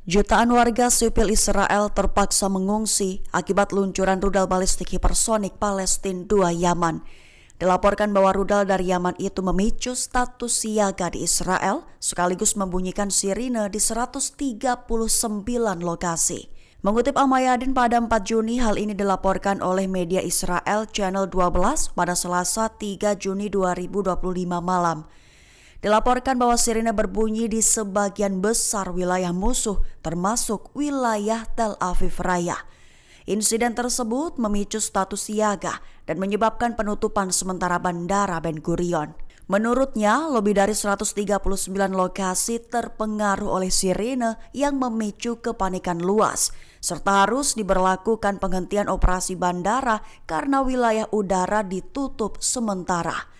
Jutaan warga sipil Israel terpaksa mengungsi akibat luncuran rudal balistik hipersonik Palestina 2 Yaman. Dilaporkan bahwa rudal dari Yaman itu memicu status siaga di Israel sekaligus membunyikan sirine di 139 lokasi. Mengutip Al-Mayadin pada 4 Juni, hal ini dilaporkan oleh media Israel Channel 12 pada Selasa 3 Juni 2025 malam. Dilaporkan bahwa sirine berbunyi di sebagian besar wilayah musuh, termasuk wilayah Tel Aviv Raya. Insiden tersebut memicu status siaga dan menyebabkan penutupan sementara Bandara Ben Gurion. Menurutnya, lebih dari 139 lokasi terpengaruh oleh sirine yang memicu kepanikan luas, serta harus diberlakukan penghentian operasi bandara karena wilayah udara ditutup sementara.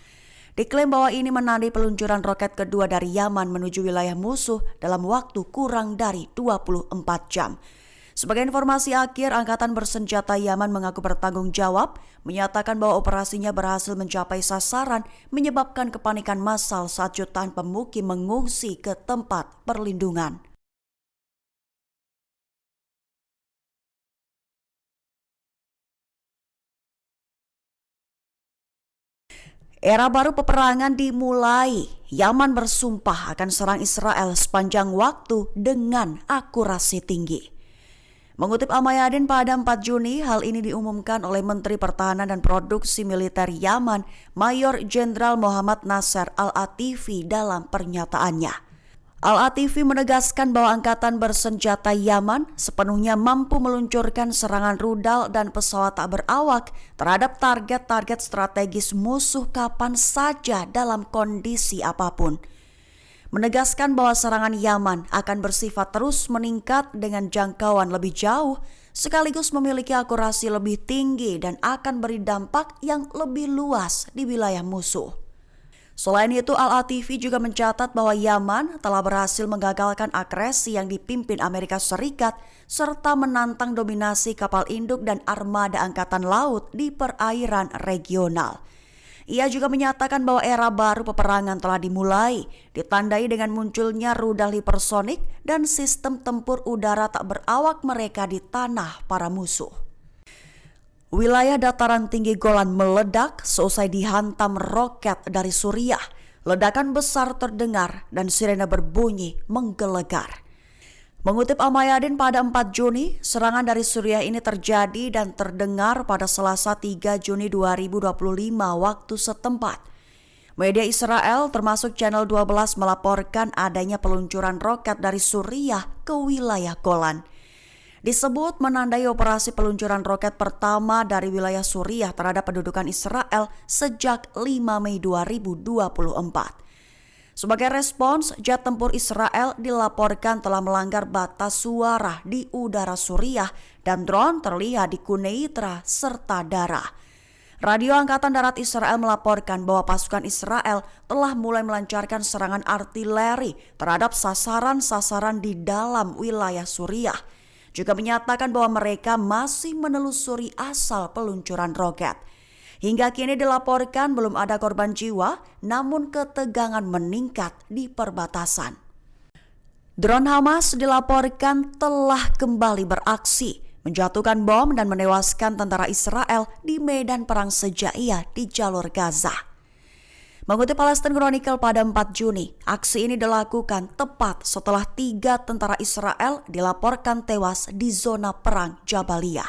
Diklaim bahwa ini menandai peluncuran roket kedua dari Yaman menuju wilayah musuh dalam waktu kurang dari 24 jam. Sebagai informasi akhir, Angkatan Bersenjata Yaman mengaku bertanggung jawab, menyatakan bahwa operasinya berhasil mencapai sasaran, menyebabkan kepanikan massal saat jutaan pemukim mengungsi ke tempat perlindungan. Era baru peperangan dimulai. Yaman bersumpah akan serang Israel sepanjang waktu dengan akurasi tinggi. Mengutip Al-Mayadin pada 4 Juni, hal ini diumumkan oleh Menteri Pertahanan dan Produksi Militer Yaman, Mayor Jenderal Muhammad Nasser Al-Atifi dalam pernyataannya. Al-Atifi menegaskan bahwa Angkatan Bersenjata Yaman sepenuhnya mampu meluncurkan serangan rudal dan pesawat tak berawak terhadap target-target strategis musuh kapan saja dalam kondisi apapun. Menegaskan bahwa serangan Yaman akan bersifat terus meningkat dengan jangkauan lebih jauh, sekaligus memiliki akurasi lebih tinggi dan akan beri dampak yang lebih luas di wilayah musuh. Selain itu, Al-Atifi juga mencatat bahwa Yaman telah berhasil menggagalkan agresi yang dipimpin Amerika Serikat serta menantang dominasi kapal induk dan armada angkatan laut di perairan regional. Ia juga menyatakan bahwa era baru peperangan telah dimulai, ditandai dengan munculnya rudal hipersonik dan sistem tempur udara tak berawak mereka di tanah para musuh. Wilayah dataran tinggi Golan meledak seusai dihantam roket dari Suriah. Ledakan besar terdengar dan sirene berbunyi menggelegar. Mengutip Al-Mayadin pada 4 Juni, serangan dari Suriah ini terjadi dan terdengar pada Selasa 3 Juni 2025 waktu setempat. Media Israel termasuk Channel 12 melaporkan adanya peluncuran roket dari Suriah ke wilayah Golan. Disebut menandai operasi peluncuran roket pertama dari wilayah Suriah terhadap pendudukan Israel sejak 5 Mei 2024. Sebagai respons, jet tempur Israel dilaporkan telah melanggar batas suara di udara Suriah dan drone terlihat di Quneitra serta Darah. Radio Angkatan Darat Israel melaporkan bahwa pasukan Israel telah mulai melancarkan serangan artileri terhadap sasaran-sasaran di dalam wilayah Suriah. Juga menyatakan bahwa mereka masih menelusuri asal peluncuran roket. Hingga kini dilaporkan belum ada korban jiwa, namun ketegangan meningkat di perbatasan. Drone Hamas dilaporkan telah kembali beraksi, menjatuhkan bom dan menewaskan tentara Israel di medan perang Sejaiyah di jalur Gaza. Mengutip Palestine Chronicle pada 4 Juni, aksi ini dilakukan tepat setelah 3 tentara Israel dilaporkan tewas di zona perang Jabaliyah.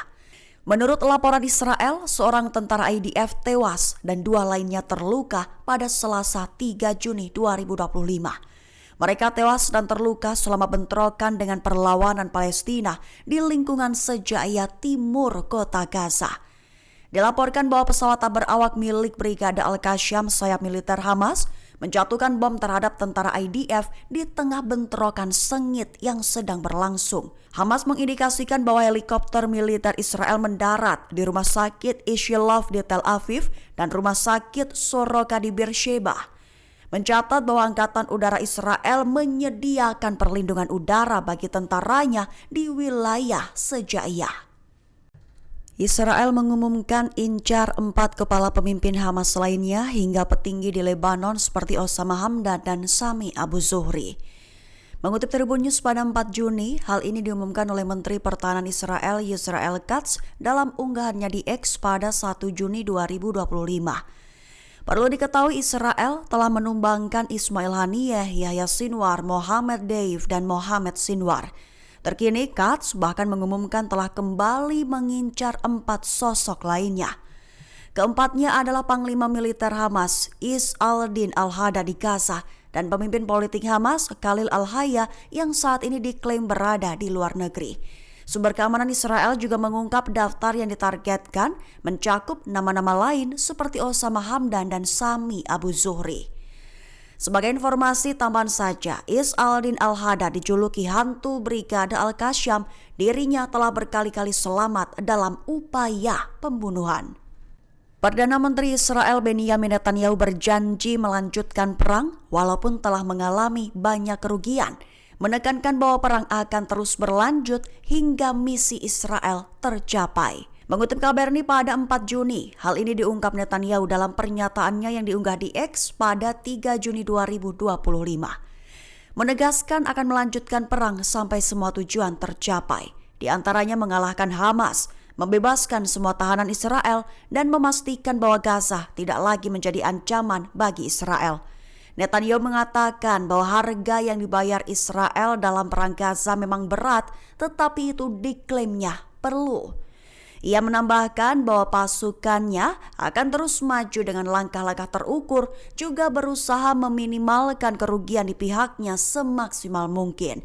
Menurut laporan Israel, seorang tentara IDF tewas dan 2 lainnya terluka pada Selasa 3 Juni 2025. Mereka tewas dan terluka selama bentrokan dengan perlawanan Palestina di lingkungan Sejaiyah timur kota Gaza. Dilaporkan bahwa pesawat tak berawak milik Brigade Al-Qassam sayap militer Hamas menjatuhkan bom terhadap tentara IDF di tengah bentrokan sengit yang sedang berlangsung. Hamas mengindikasikan bahwa helikopter militer Israel mendarat di rumah sakit Ishilov di Tel Aviv dan rumah sakit Soroka di Beersheba. Mencatat bahwa Angkatan Udara Israel menyediakan perlindungan udara bagi tentaranya di wilayah Sejaiyah. Israel mengumumkan incar 4 kepala pemimpin Hamas lainnya hingga petinggi di Lebanon seperti Osama Hamdan dan Sami Abu Zuhri. Mengutip Tribun News pada 4 Juni, hal ini diumumkan oleh Menteri Pertahanan Israel Yisrael Katz dalam unggahannya di X pada 1 Juni 2025. Perlu diketahui Israel telah menumbangkan Ismail Haniyeh, Yahya Sinwar, Mohammed Deif, dan Mohammed Sinwar. Terkini, Katz bahkan mengumumkan telah kembali mengincar 4 sosok lainnya. Keempatnya adalah Panglima Militer Hamas, Is al-Din al-Hada di Gaza, dan pemimpin politik Hamas, Khalil al-Hayya, yang saat ini diklaim berada di luar negeri. Sumber keamanan Israel juga mengungkap daftar yang ditargetkan mencakup nama-nama lain seperti Osama Hamdan dan Sami Abu Zuhri. Sebagai informasi tambahan saja, Is al-Din al-Hada dijuluki hantu Brigade Al-Qassam. Dirinya telah berkali-kali selamat dalam upaya pembunuhan. Perdana Menteri Israel Benjamin Netanyahu berjanji melanjutkan perang walaupun telah mengalami banyak kerugian, menekankan bahwa perang akan terus berlanjut hingga misi Israel tercapai. Mengutip KBRI pada 4 Juni, hal ini diungkap Netanyahu dalam pernyataannya yang diunggah di X pada 3 Juni 2025. Menegaskan akan melanjutkan perang sampai semua tujuan tercapai, di antaranya mengalahkan Hamas, membebaskan semua tahanan Israel, dan memastikan bahwa Gaza tidak lagi menjadi ancaman bagi Israel. Netanyahu mengatakan bahwa harga yang dibayar Israel dalam perang Gaza memang berat, tetapi itu diklaimnya perlu. Ia menambahkan bahwa pasukannya akan terus maju dengan langkah-langkah terukur, juga berusaha meminimalkan kerugian di pihaknya semaksimal mungkin.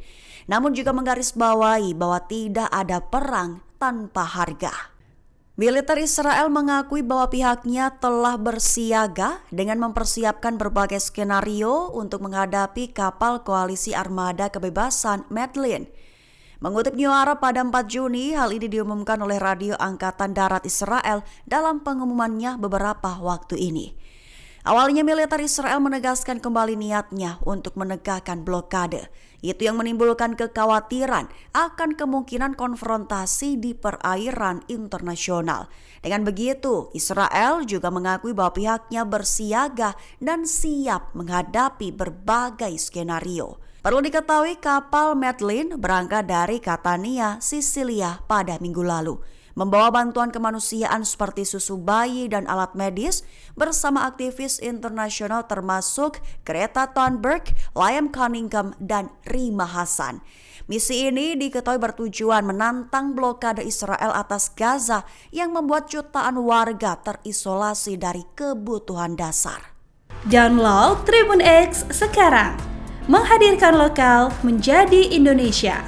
Namun juga menggarisbawahi bahwa tidak ada perang tanpa harga. Militer Israel mengakui bahwa pihaknya telah bersiaga dengan mempersiapkan berbagai skenario untuk menghadapi kapal koalisi armada kebebasan Medlin. Mengutip New Arab pada 4 Juni, hal ini diumumkan oleh Radio Angkatan Darat Israel dalam pengumumannya beberapa waktu ini. Awalnya militer Israel menegaskan kembali niatnya untuk menegakkan blokade. Itu yang menimbulkan kekhawatiran akan kemungkinan konfrontasi di perairan internasional. Dengan begitu, Israel juga mengakui bahwa pihaknya bersiaga dan siap menghadapi berbagai skenario. Perlu diketahui kapal Medlin berangkat dari Catania, Sisilia pada minggu lalu, membawa bantuan kemanusiaan seperti susu bayi dan alat medis bersama aktivis internasional termasuk Greta Thunberg, Liam Cunningham, dan Rima Hassan. Misi ini diketahui bertujuan menantang blokade Israel atas Gaza yang membuat jutaan warga terisolasi dari kebutuhan dasar. Download Tribun X sekarang, menghadirkan lokal menjadi Indonesia.